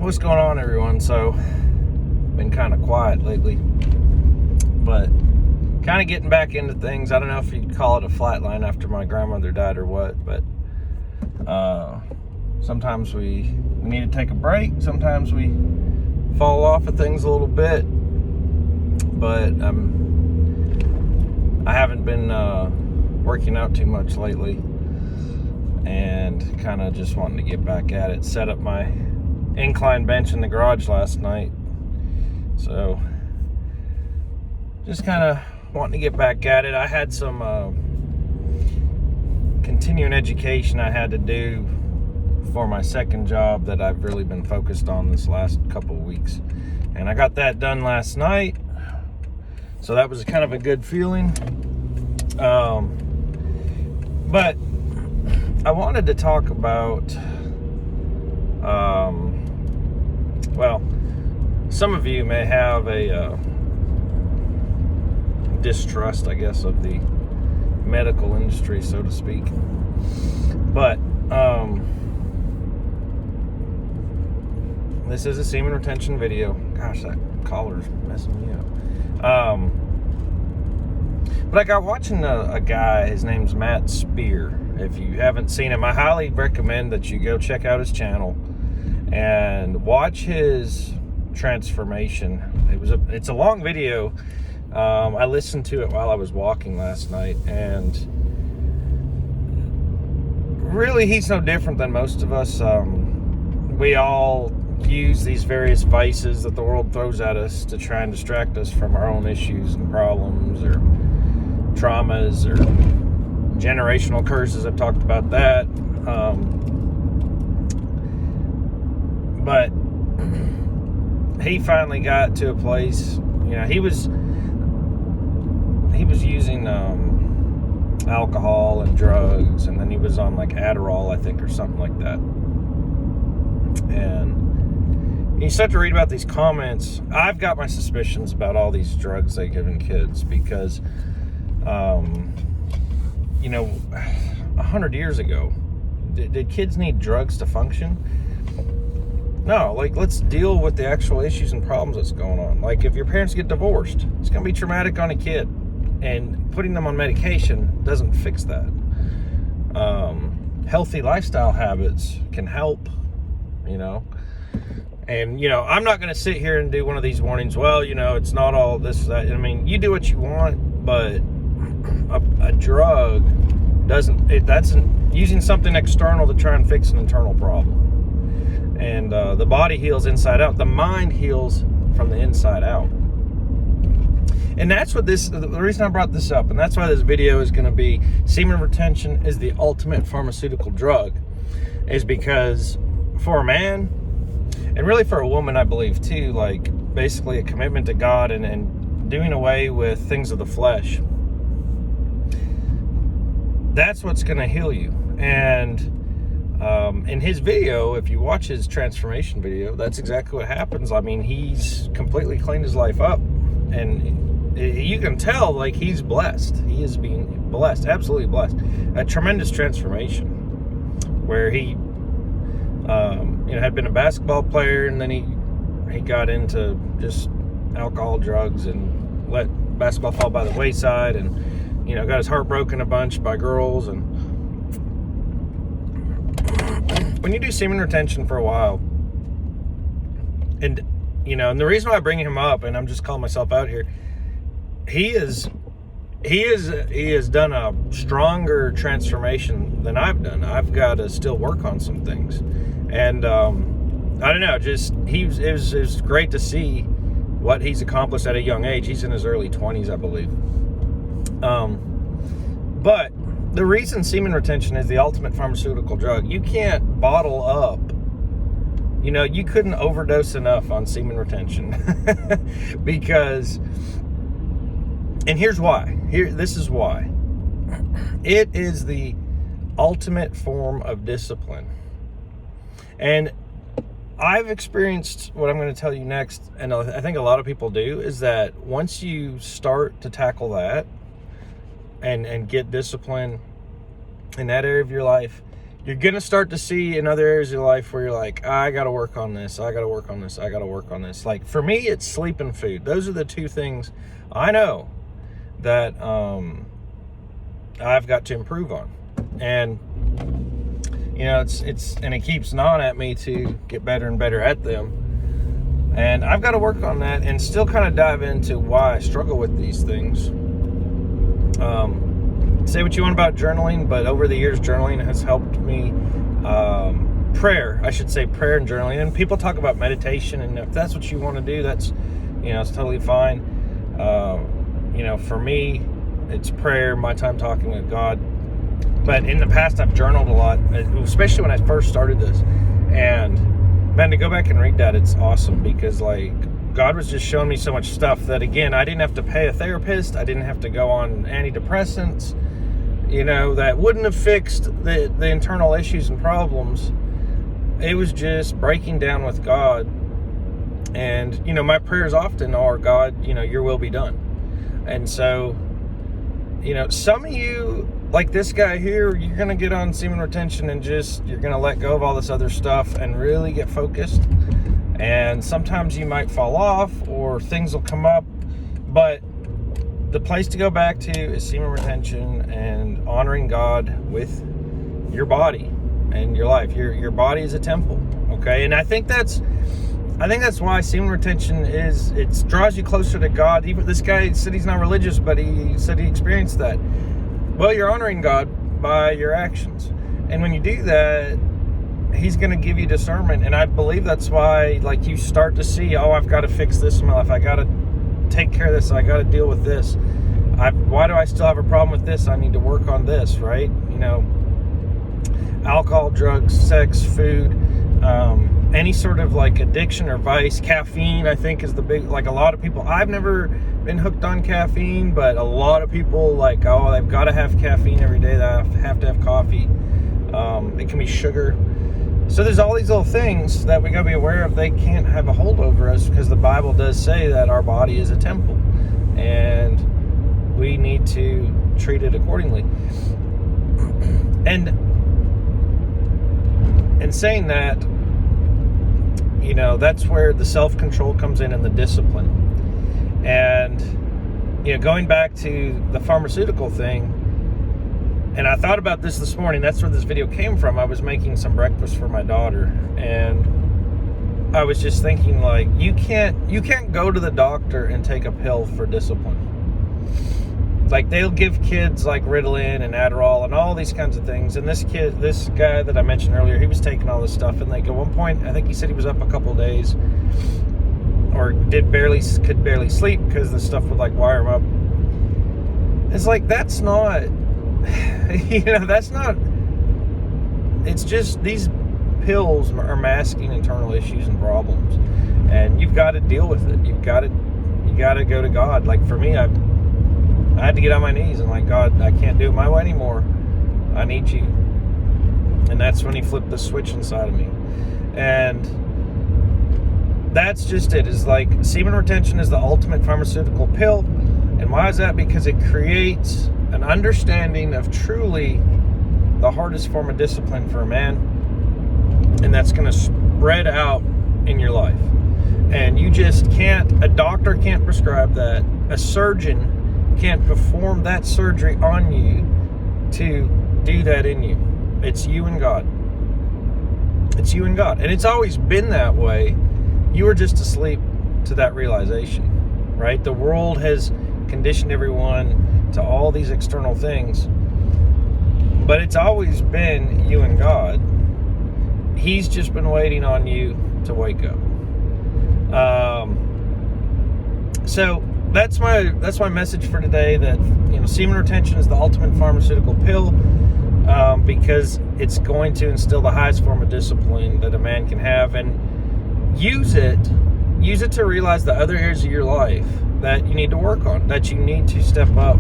What's going on, everyone? So, been kind of quiet lately, but kind of getting back into things. I don't know if you'd call it a flatline after my grandmother died or what, but sometimes we need to take a break. Sometimes we fall off of things a little bit, but I haven't been working out too much lately, and kind of just wanting to get back at it. Set up my incline bench in the garage last night, so just kind of wanting to get back at it. I had some continuing education I had to do for my second job that I've really been focused on this last couple of weeks, and I got that done last night, so that was kind of a good feeling. But I wanted to talk about well, some of you may have a distrust, I guess, of the medical industry, so to speak. But this is a semen retention video. Gosh, that collar's messing me up. But I got watching a guy, his name's Matt Spear. If you haven't seen him, I highly recommend that you go check out his channel and watch his transformation. It's a long video. I listened to it while I was walking last night, and really he's no different than most of us. We all use these various vices that the world throws at us to try and distract us from our own issues and problems or traumas or generational curses. I've talked about that. But he finally got to a place, he was using alcohol and drugs, and then he was on like Adderall, I think, or something like that. And you start to read about these comments. I've got my suspicions about all these drugs they give in kids because 100 years ago, did kids need drugs to function? No. Let's deal with the actual issues and problems that's going on. Like, if your parents get divorced, it's going to be traumatic on a kid, and putting them on medication doesn't fix that. Healthy lifestyle habits can help, and I'm not going to sit here and do one of these warnings. Well, it's not all this, that. I mean, you do what you want, but a drug that's using something external to try and fix an internal problem. And the body heals inside out. The mind heals from the inside out. And that's what the reason I brought this up, and that's why this video is going to be semen retention is the ultimate pharmaceutical drug, is because for a man, and really for a woman, I believe too, like basically a commitment to God and doing away with things of the flesh, that's what's going to heal you. And in his video, if you watch his transformation video, that's exactly what happens. I mean, he's completely cleaned his life up, and you can tell, like, he's blessed. He is being blessed, absolutely blessed. A tremendous transformation where he had been a basketball player, and then he got into just alcohol, drugs, and let basketball fall by the wayside, and got his heart broken a bunch by girls. And when you do semen retention for a while, and the reason why I bring him up, and I'm just calling myself out here, he has done a stronger transformation than I've done. I've got to still work on some things, and I don't know, it was great to see what he's accomplished at a young age. He's in his early 20s, I believe. But the reason semen retention is the ultimate pharmaceutical drug, you can't bottle up. You couldn't overdose enough on semen retention because, and here's why. This is why. It is the ultimate form of discipline. And I've experienced what I'm going to tell you next, and I think a lot of people do, is that once you start to tackle that and get discipline in that area of your life, you're going to start to see in other areas of your life where you're like, I got to work on this. I got to work on this. I got to work on this. Like for me, it's sleep and food. Those are the two things I know that I've got to improve on. And, you know, and it keeps gnawing at me to get better and better at them. And I've got to work on that and still kind of dive into why I struggle with these things. Say what you want about journaling, but over the years, journaling has helped me. Prayer and journaling. And people talk about meditation, and if that's what you want to do, that's, you know, it's totally fine. You know, for me, it's prayer, my time talking with God. But in the past, I've journaled a lot, especially when I first started this. And man, to go back and read that, it's awesome, because like God was just showing me so much stuff that, again, I didn't have to pay a therapist. I didn't have to go on antidepressants, you know, that wouldn't have fixed the internal issues and problems. It was just breaking down with God. And, you know, my prayers often are, God, you know, your will be done. And so, you know, some of you, like this guy here, you're going to get on semen retention and you're going to let go of all this other stuff and really get focused. And sometimes you might fall off or things will come up, but the place to go back to is semen retention and honoring God with your body and your life. Your body is a temple, okay? And I think that's why semen retention it draws you closer to God. Even this guy said he's not religious, but he said he experienced that. Well, you're honoring God by your actions. And when you do that, he's going to give you discernment. And I believe that's why, like, you start to see, oh, I've got to fix this in my life. I got to take care of this. I got to deal with this. Why do I still have a problem with this? I need to work on this, right? You know, alcohol, drugs, sex, food, any sort of like addiction or vice. Caffeine, I think, is the big, like, a lot of people, I've never been hooked on caffeine, but a lot of people, like, oh, they've got to have caffeine every day. They have to have coffee. It can be sugar. So there's all these little things that we got to be aware of. They can't have a hold over us, because the Bible does say that our body is a temple, and we need to treat it accordingly. And saying that, you know, that's where the self-control comes in and the discipline. And, you know, going back to the pharmaceutical thing, and I thought about this morning, that's where this video came from. I was making some breakfast for my daughter, and I was just thinking, like, you can't go to the doctor and take a pill for discipline. Like, they'll give kids like Ritalin and Adderall and all these kinds of things. And this guy that I mentioned earlier, he was taking all this stuff, and like at one point, I think he said he was up a couple of days, or could barely sleep because the stuff would like wire him up. It's like, that's not, you know, that's not. It's just these pills are masking internal issues and problems, and you've got to deal with it. You got to go to God. Like for me, I had to get on my knees and like, God, I can't do it my way anymore. I need you. And that's when he flipped the switch inside of me. And that's just it. Is like, semen retention is the ultimate pharmaceutical pill. And why is that? Because it creates an understanding of truly the hardest form of discipline for a man. And that's going to spread out in your life. And you just can't, a doctor can't prescribe that. A surgeon can't perform that surgery on you to do that in you. It's you and God. It's you and God. And it's always been that way. You were just asleep to that realization, right? The world has conditioned everyone to all these external things, but it's always been you and God. He's just been waiting on you to wake up. So that's my message for today, that, you know, semen retention is the ultimate pharmaceutical pill, because it's going to instill the highest form of discipline that a man can have, and use it to realize the other areas of your life that you need to work on, that you need to step up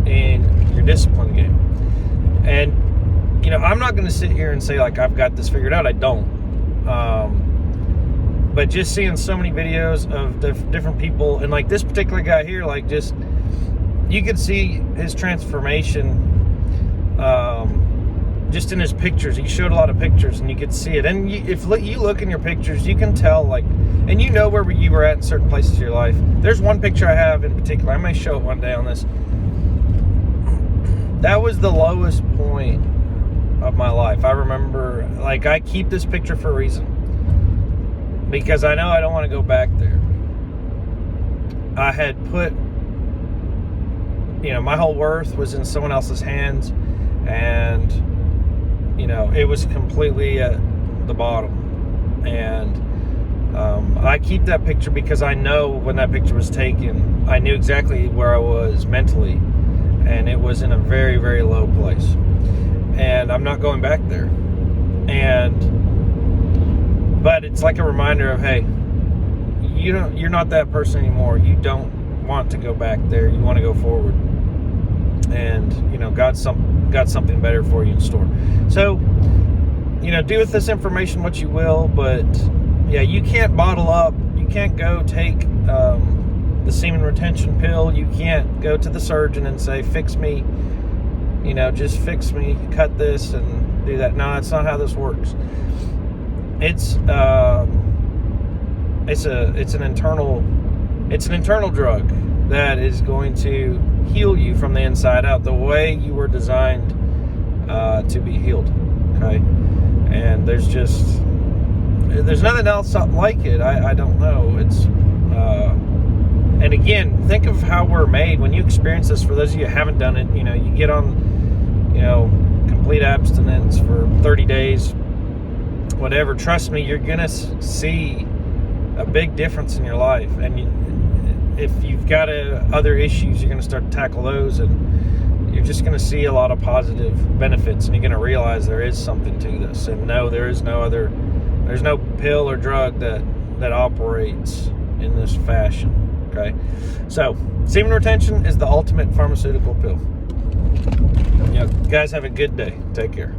in your discipline game. And, you know, I'm not going to sit here and say like I've got this figured out. I don't. But just seeing so many videos of different people, and like this particular guy here, like, just, you could see his transformation just in his pictures, he showed a lot of pictures, and you could see it. And if you look in your pictures, you can tell, like, and you know where you were at in certain places of your life. There's one picture I have in particular. I may show it one day on this. That was the lowest point of my life. I remember, like, I keep this picture for a reason, because I know I don't want to go back there. I had put, my whole worth was in someone else's hands, and it was completely at the bottom. And I keep that picture because I know when that picture was taken, I knew exactly where I was mentally, and it was in a very, very low place. And I'm not going back there. But it's like a reminder of, hey, you're not that person anymore. You don't want to go back there. You want to go forward. And God's got something better for you in store. So, do with this information what you will, but yeah, you can't bottle up. You can't go take the semen retention pill. You can't go to the surgeon and say, fix me, just fix me, cut this and do that. No, that's not how this works. It's an internal drug that is going to heal you from the inside out, the way you were designed to be healed. Okay, and there's nothing else like it. I don't know. It's and again, think of how we're made. When you experience this, for those of you who haven't done it, you get on complete abstinence for 30 days, whatever. Trust me, you're gonna see a big difference in your life. And if you've got other issues, you're gonna start to tackle those, and you're just gonna see a lot of positive benefits, and you're gonna realize there is something to this. And no, there's no pill or drug that operates in this fashion. Okay, so semen retention is the ultimate pharmaceutical pill. Guys, have a good day. Take care.